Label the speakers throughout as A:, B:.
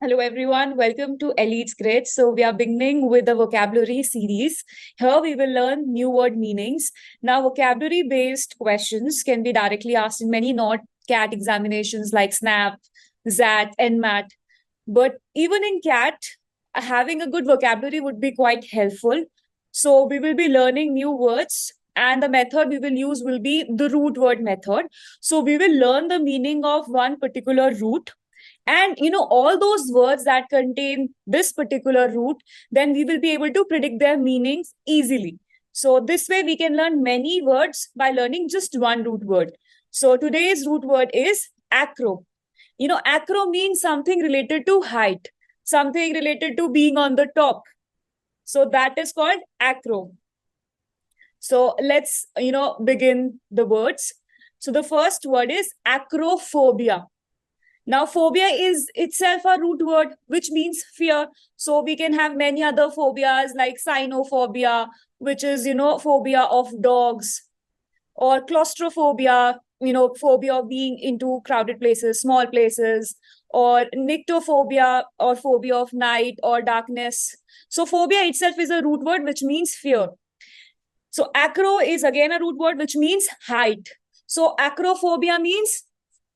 A: Hello, everyone. Welcome to Elitesgrid. So we are beginning with the vocabulary series. Here we will learn new word meanings. Now, vocabulary-based questions can be directly asked in many not CAT examinations like SNAP, ZAT, NMAT. But even in CAT, having a good vocabulary would be quite helpful. So we will be learning new words, and the method we will use will be the root word method. So we will learn the meaning of one particular root, and all those words that contain this particular root, then we will be able to predict their meanings easily. So this way we can learn many words by learning just one root word. So today's root word is acro. Acro means something related to height, something related to being on the top. So that is called acro. So let's begin the words. So the first word is acrophobia. Now, phobia is itself a root word, which means fear. So we can have many other phobias like cynophobia, which is, phobia of dogs, or claustrophobia, phobia of being into crowded places, small places, or nyctophobia, or phobia of night or darkness. So phobia itself is a root word, which means fear. So acro is again a root word, which means height. So acrophobia means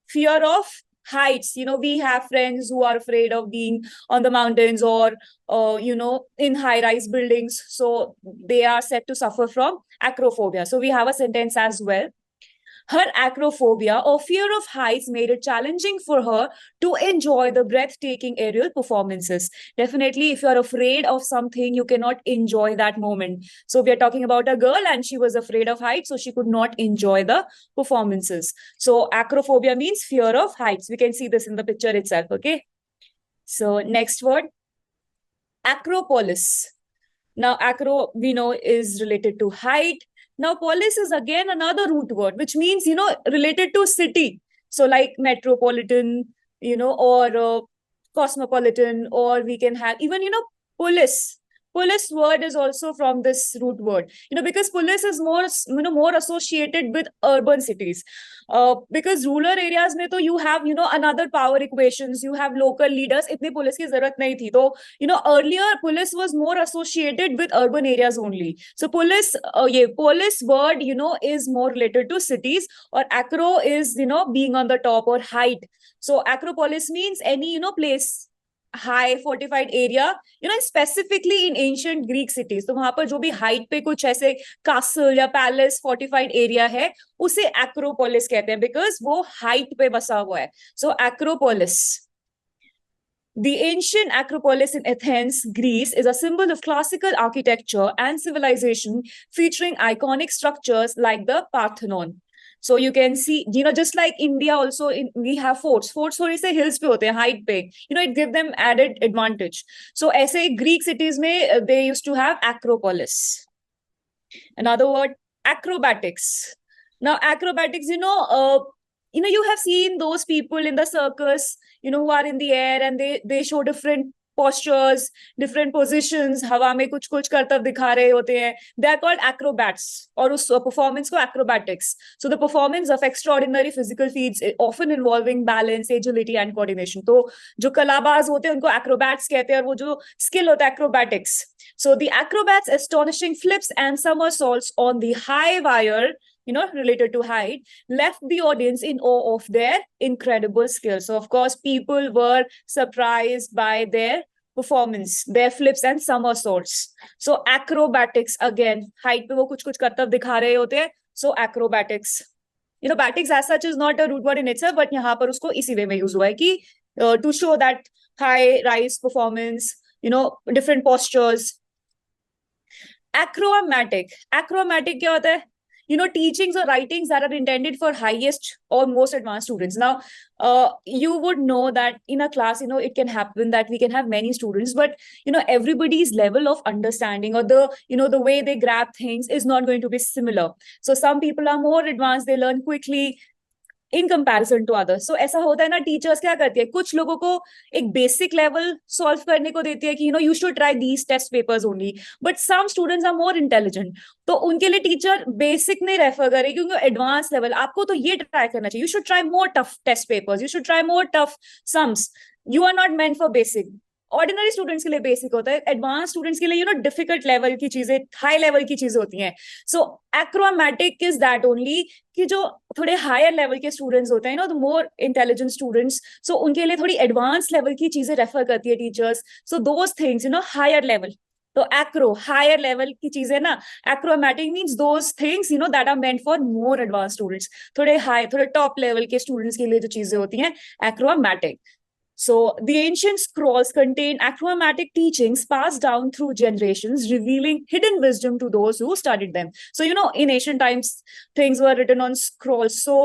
A: fear of heights. We have friends who are afraid of being on the mountains or in high-rise buildings, so they are said to suffer from acrophobia. So we have a sentence as well. Her acrophobia, or fear of heights, made it challenging for her to enjoy the breathtaking aerial performances. Definitely, if you're afraid of something, you cannot enjoy that moment. So we are talking about a girl and she was afraid of heights, so she could not enjoy the performances. So acrophobia means fear of heights. We can see this in the picture itself, okay? So next word, Acropolis. Now, acro, we know, is related to height. Now, polis is again another root word, which means, related to city. So like metropolitan, or cosmopolitan, or we can have even, polis. Polis word is also from this root word, because polis is more associated with urban cities. Because rural areas mein to you have, another power equations, you have local leaders, itne police ki zarurat nahi thi. So, earlier police was more associated with urban areas only. So police, police word, is more related to cities, or acro is, being on the top or height. So acropolis means any, place, high fortified area, specifically in ancient Greek cities. तो वहां पर जो भी height पे कुछ ऐसे castle या palace fortified area है, उसे acropolis कहते हैं, because वो height पे बसा हुआ है. So acropolis. The ancient Acropolis in Athens, Greece, is a symbol of classical architecture and civilization, featuring iconic structures like the Parthenon. So you can see, just like India also, we have forts. Forts थोड़े से hills पे होते हैं, height पे. It gives them added advantage. So ऐसे Greek cities में they used to have Acropolis. Another word, acrobatics. Now acrobatics, you have seen those people in the circus, who are in the air and they show different postures, different positions, हवा में कुछ करतब दिखा रहे होते हैं. They are called acrobats, और उस performance को acrobatics. So the performance of extraordinary physical feats, often involving balance, agility and coordination. तो जो कलाबाज होते हैं उनको acrobats कहते हैं, और वो जो skill होता है acrobatics. So the acrobats' astonishing flips and somersaults on the high wire, related to height, left the audience in awe of their incredible skill. So, of course, people were surprised by their performance, their flips and somersaults. So, acrobatics, again, height pe wo kuch kartav dikha rahe hote hain. So, acrobatics. Batics as such is not a root word in itself, but yahan par usko isi way mein use hua hai ki to show that high rise performance, different postures. Acromatic. Acromatic kya hota hai? Teachings or writings that are intended for highest or most advanced students. Now, you would know that in a class, it can happen that we can have many students, but, everybody's level of understanding or the way they grab things is not going to be similar. So some people are more advanced, they learn quickly in comparison to others. So ऐसा होता है ना, teachers क्या करती है, कुछ लोगों को एक बेसिक लेवल सॉल्व करने को देती है कि you should try these test papers only, but some students are more intelligent, तो उनके लिए टीचर बेसिक नहीं रेफर करे क्योंकि एडवांस लेवल आपको तो ये ट्राई करना चाहिए. You should try more tough test papers, you should try more tough sums. You are not meant for basic. Ordinary students के लिए बेसिक होता है, एडवांस स्टूडेंट्स के लिए डिफिकल्ट लेवल की चीजें, हाई लेवल की चीजें होती हैं. सो एक्रोमैटिक इज दैट ओनली कि जो थोड़े हायर लेवल के स्टूडेंट्स होते हैं, द मोर इंटेलिजेंट स्टूडेंट्स, सो उनके लिए थोड़ी एडवांस लेवल की चीजें रेफर करती है teachers. So those things higher level. तो एक्रो हायर लेवल की चीजें ना. Achromatic means those things that are meant for more advance students. थोड़े टॉप लेवल के स्टूडेंट्स के लिए जो चीजें होती हैं, achromatic. So the ancient scrolls contain acromatic teachings passed down through generations, revealing hidden wisdom to those who studied them. So, in ancient times, things were written on scrolls. So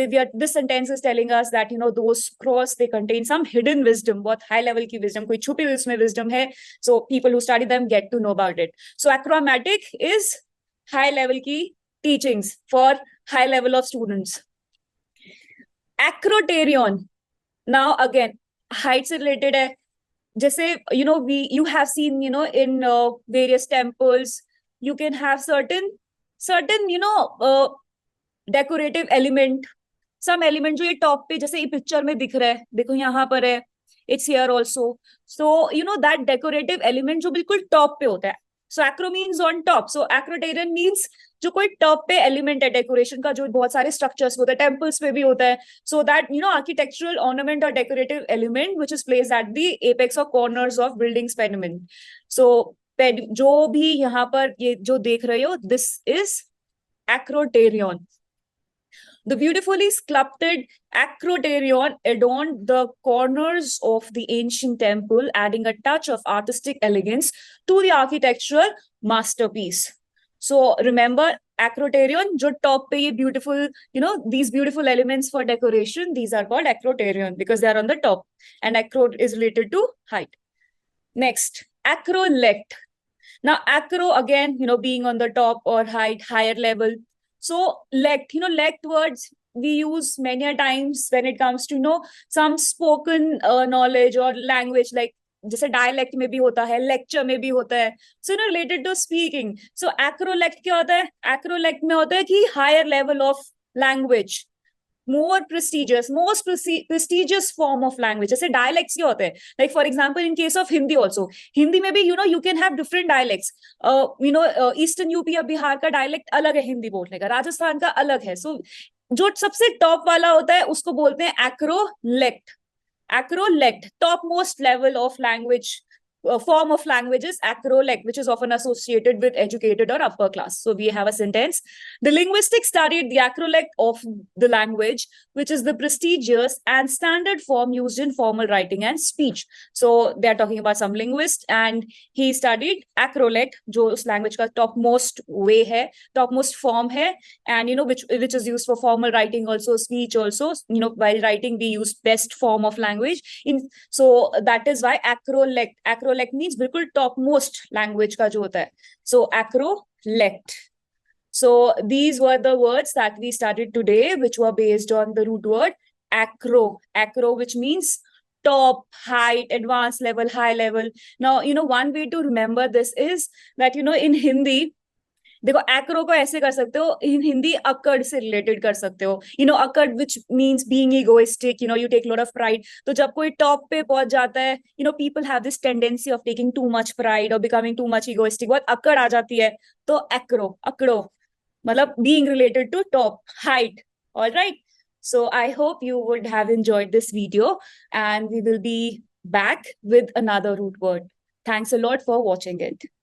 A: this sentence is telling us that, those scrolls, they contain some hidden wisdom, बहुत high level की wisdom, कोई छुपी हुई उसमें wisdom है. So people who study them get to know about it. So acromatic is high level की teachings for high level of students. Acrotarion. Now again, height से related है. जैसे you have seen in various temples, you can have certain decorative element, some element जो ये top पे, जैसे ये picture में दिख रहा है, देखो यहाँ पर है, it's here also. So that decorative element जो बिल्कुल top पे होता है. So acro means on top. So acrotarian means जो कोई टॉप पे एलिमेंट है डेकोरेशन का, जो बहुत सारे स्ट्रक्चर्स होते हैं, टेम्पल्स पे भी होता है. सो दैट आर्किटेक्चरल ऑर्नामेंट और decorative element which is placed at the apex और कॉर्नर्स ऑफ बिल्डिंग्स पेडिमेंट. सो जो भी यहाँ पर ये जो देख रहे हो, this is acrotarion. The beautifully sculpted acrotarion adorned the corners of the ancient temple, adding a touch of artistic elegance to the architectural masterpiece. So remember, acrotarion, jo top pe ye beautiful, these beautiful elements for decoration, these are called acrotarion because they are on the top, and acro is related to height. Next, acrolect. Now acro again, being on the top or height, higher level. So lect, lect words we use many a times when it comes to some spoken knowledge or language, like जैसे dialect में भी होता है, lecture में भी होता है. So related to speaking. So acrolect क्या होता है? एक्रोलेक्ट में होता है कि higher level of language, more prestigious, most prestigious form of language. जैसे dialects क्या होते हैं? Like for example, in case of Hindi also, Hindi में भी you can have different dialects. Eastern UP या बिहार का dialect अलग है हिंदी बोलने का, राजस्थान का अलग है. So जो सबसे टॉप वाला होता है उसको बोलते हैं acrolect. Acrolect, topmost level of language, form of language is acrolect, which is often associated with educated or upper class. So we have a sentence: the linguistic studied the acrolect of the language, which is the prestigious and standard form used in formal writing and speech. So they are talking about some linguist, and he studied acrolect, जो उस language का topmost way है, topmost form है, and which is used for formal writing also, speech also. While writing we use best form of language. So that is why acrolect means बिल्कुल topmost language का जो होता है. So acrolect. So these were the words that we studied today, which were based on the root word acro, which means top, height, advanced level, high level. Now one way to remember this is that in Hindi, देखो Acro को ऐसे कर सकते हो, इन हिंदी अकड़ से related कर सकते हो. अकड़ which means being egoistic, you take lot of pride. तो जब कोई टॉप पे पहुंच जाता है, people have this tendency of taking too much pride और बिकमिंग टू मच इगोइस्टिक, बहुत अकड़ आ जाती है. तो अकड़ो मतलब being related to top, height. Alright, so I hope you would have enjoyed this video, and we will be back with another root word. Thanks a lot for watching it.